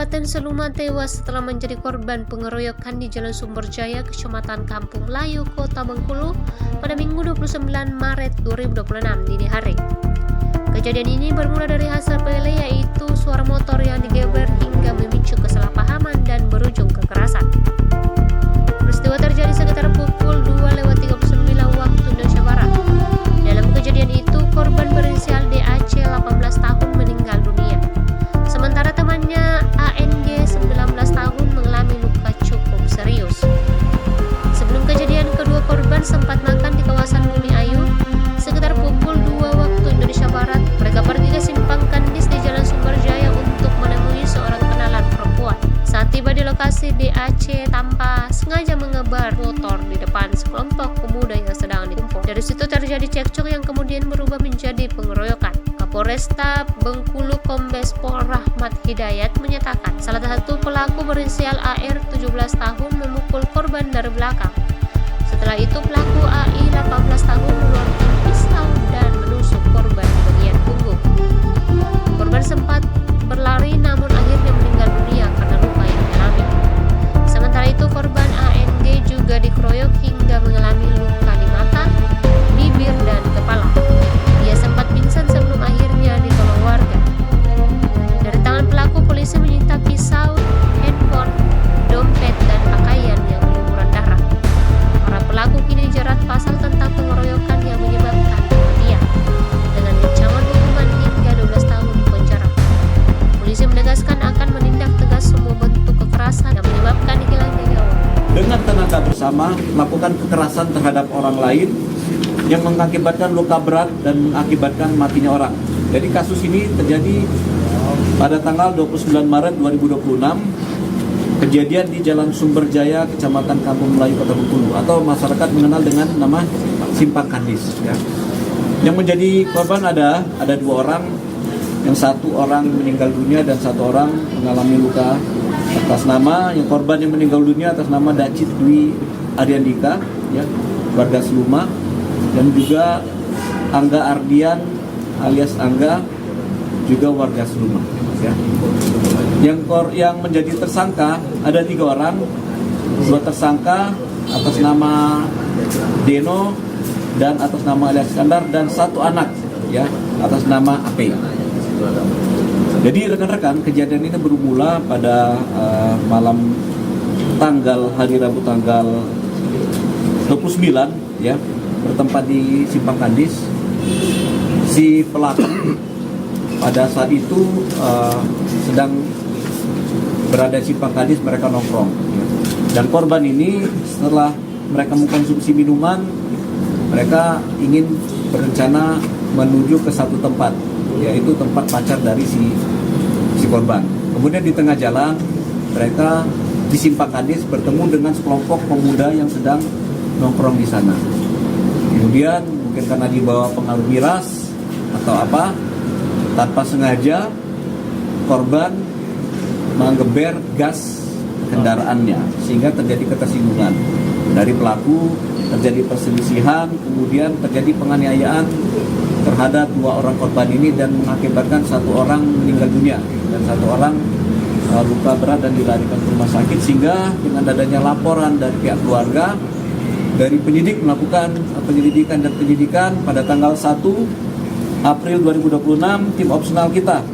Kabupaten Seluma tewas setelah menjadi korban pengeroyokan di Jalan Sumberjaya, Kecamatan Kampung Melayu, Kota Bengkulu pada Minggu 29 Maret 2026 dini hari. Kejadian ini bermula dari hasil sepele, yaitu suara motor yang digeber hingga memicu kesalahpahaman dan berujung kekerasan. Peristiwa terjadi sekitar pukul 2:39 waktu Indonesia Barat. Dalam kejadian itu, korban berinisial DAC 18 tahun meninggal dunia. Sementara temannya ANG 19 tahun mengalami luka cukup serius. Sebelum kejadian, kedua korban sempat makan di kawasan Bumi Ayu. Sekitar pukul 2 waktu Indonesia Barat, mereka pergi ke simpang Kandis di Jalan Sumberjaya untuk menemui seorang kenalan perempuan. Saat tiba di lokasi, DAC tanpa sengaja mengebar motor di depan sekelompok pemuda yang sedang dikumpul. Dari situ terjadi cekcok yang kemudian berubah menjadi pengeroyokan. Kapolresta Bengkulu Kombes Pol Rahmat Hidayat menyatakan salah satu pelaku berinisial AR 17 tahun memukul korban dari belakang. Setelah itu pelaku AI 18 tahun mengeluarkan pisau dan menusuk korban di bagian punggung. Korban sempat berlari namun akhirnya meninggal dunia karena luka yang dialami. Sementara itu korban ANG juga dikeroyok hingga mengalami luka di mata, bibir, dan kepala. Ia sempat pingsan sebelum akhirnya ditolong warga. Dari tangan pelaku, polisi menyita pisau, handphone, dompet, dan pakaian yang berlumuran darah. Para pelaku kini dijerat pasal tentang pengeroyokan yang menyebabkan kematian dengan ancaman hukuman hingga 12 tahun penjara. Polisi menegaskan akan menindak tegas semua bentuk kekerasan yang menyebabkan hilangnya nyawa. Dengan tenaga bersama melakukan kekerasan terhadap orang lain yang mengakibatkan luka berat dan mengakibatkan matinya orang. Jadi kasus ini terjadi pada tanggal 29 Maret 2026, kejadian di Jalan Sumberjaya, Kecamatan Kampung Melayu, Kota Bengkulu, atau masyarakat mengenal dengan nama Simpang Kandis. Ya. Yang menjadi korban ada dua orang, yang satu orang meninggal dunia dan satu orang mengalami luka atas nama yang korban yang meninggal dunia atas nama Dacit Dwi Ariandika, ya, warga Seluma, dan juga Angga Ardian alias Angga, juga warga Seluma. Ya. Yang menjadi tersangka ada 3 orang, 2 tersangka atas nama Deno dan atas nama alias Iskandar, dan 1 anak, ya, atas nama AP. Jadi rekan-rekan, kejadian ini bermula pada malam hari Rabu tanggal 29, ya, bertempat di Simpang Kandis. Si pelaku pada saat itu sedang berada di Simpang Kandis, mereka nongkrong. Dan korban ini setelah mereka mengkonsumsi minuman, mereka ingin berencana menuju ke satu tempat, yaitu tempat pacar dari si korban. Kemudian di tengah jalan mereka di Simpang Kandis bertemu dengan sekelompok pemuda yang sedang nongkrong di sana. Kemudian mungkin karena dibawa pengaruh miras atau apa, tanpa sengaja korban menggeber gas kendaraannya sehingga terjadi ketersinggungan. Dari pelaku terjadi perselisihan, kemudian terjadi penganiayaan terhadap 2 orang korban ini dan mengakibatkan 1 orang meninggal dunia dan 1 orang luka berat dan dilarikan ke rumah sakit. Sehingga dengan adanya laporan dari pihak keluarga, dari penyidik melakukan penyelidikan dan penyidikan pada tanggal 1 April 2026, tim opsional kita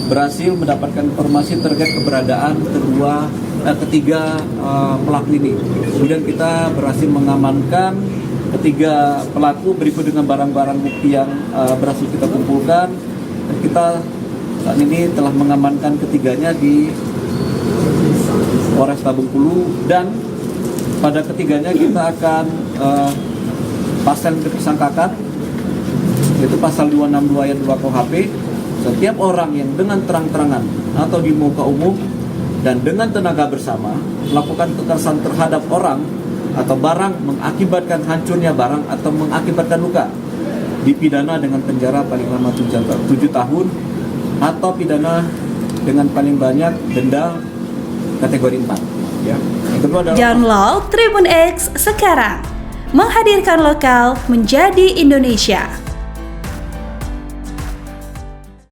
berhasil mendapatkan informasi terkait keberadaan ketiga pelaku ini. Kemudian kita berhasil mengamankan ketiga pelaku berikut dengan barang-barang bukti yang berhasil kita kumpulkan. Dan kita saat ini telah mengamankan ketiganya di Polresta Bengkulu, dan pada ketiganya kita akan pasal yang tersangkakan, yaitu pasal 262 ayat 2 KUHP. Setiap orang yang dengan terang-terangan atau di muka umum dan dengan tenaga bersama melakukan kekerasan terhadap orang atau barang mengakibatkan hancurnya barang atau mengakibatkan luka, dipidana dengan penjara paling lama 7 tahun atau pidana dengan paling banyak denda kategori 4. Ya. Yang kedua adalah Download Tribun X sekarang, menghadirkan lokal menjadi Indonesia.